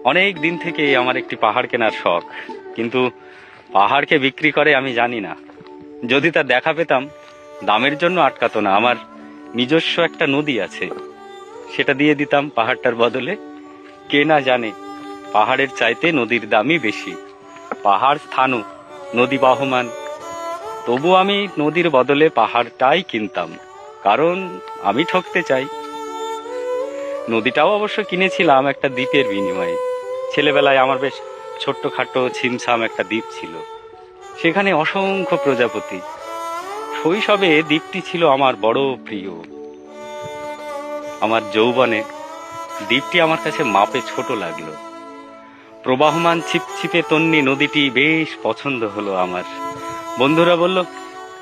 অনেক দিন থেকে আমার একটি পাহাড় কেনার শখ, কিন্তু পাহাড়কে বিক্রি করে আমি জানি না। যদি তার দেখা পেতাম, দামের জন্য আটকাতো না। আমার নিজস্ব একটা নদী আছে, সেটা দিয়ে দিতাম পাহাড়টার বদলে। কে না জানে পাহাড়ের চাইতে নদীর দামই বেশি। পাহাড় স্থানু, নদী বহমান, তবু আমি নদীর বদলে পাহাড়টাই কিনতাম, কারণ আমি ঠকতে চাই। নদীটাও অবশ্য কিনেছিলাম একটা দ্বীপের বিনিময়ে। ছেলেবেলায় আমার বেশ ছোট্টখাটো ছিমছাম একটা দ্বীপ ছিল, সেখানে অসংখ্য প্রজাপতি। শৈশবে দ্বীপটি ছিল আমার বড় প্রিয়। আমার যৌবনে দ্বীপটি আমার কাছে মাপে ছোট লাগলো। প্রবাহমান ছিপছিপে তন্নি নদীটি বেশ পছন্দ হলো আমার। বন্ধুরা বলল,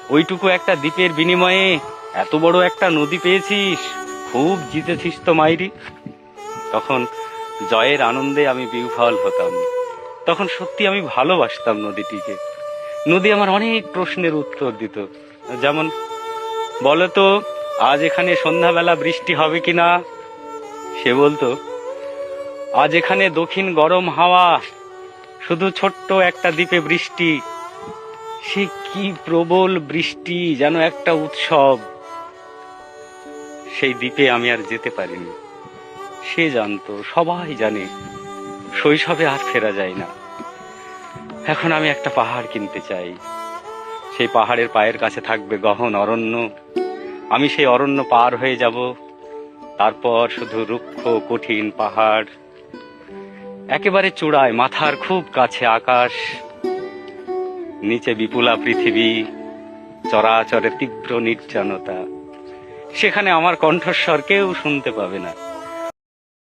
ওইটুকু একটা দ্বীপের বিনিময়ে এত বড় একটা নদী পেয়েছিস, খুব জিতেছিস তো মাইরি। তখন জয়ের আনন্দে আমি বিহ্বল হতাম। তখন সত্যি আমি ভালোবাসতাম নদীটিকে। নদী আমার অনেক প্রশ্নের উত্তর দিত, যেমন, বলতো আজ এখানে সন্ধ্যাবেলা বৃষ্টি হবে কিনা। সে বলতো, আজ এখানে দক্ষিণ গরম হাওয়া, শুধু ছোট্ট একটা দ্বীপে বৃষ্টি। সে কি প্রবল বৃষ্টি, যেন একটা উৎসব। সেই দ্বীপে আমি আর যেতে পারিনি। সে জানতো, সবাই জানে, শৈশবে আর ফেরা যায় না। এখন আমি একটা পাহাড় কিনতে চাই। সেই পাহাড়ের পায়ের কাছে থাকবে গহন অরণ্য। আমি সেই অরণ্য পার হয়ে যাব, তারপর শুধু রুক্ষ কঠিন পাহাড়। একেবারে চূড়ায়, মাথার খুব কাছে আকাশ, নিচে বিপুলা পৃথিবী, চরাচরে তীব্র নির্জনতা। সেখানে আমার কণ্ঠস্বর কেউ শুনতে পাবে না।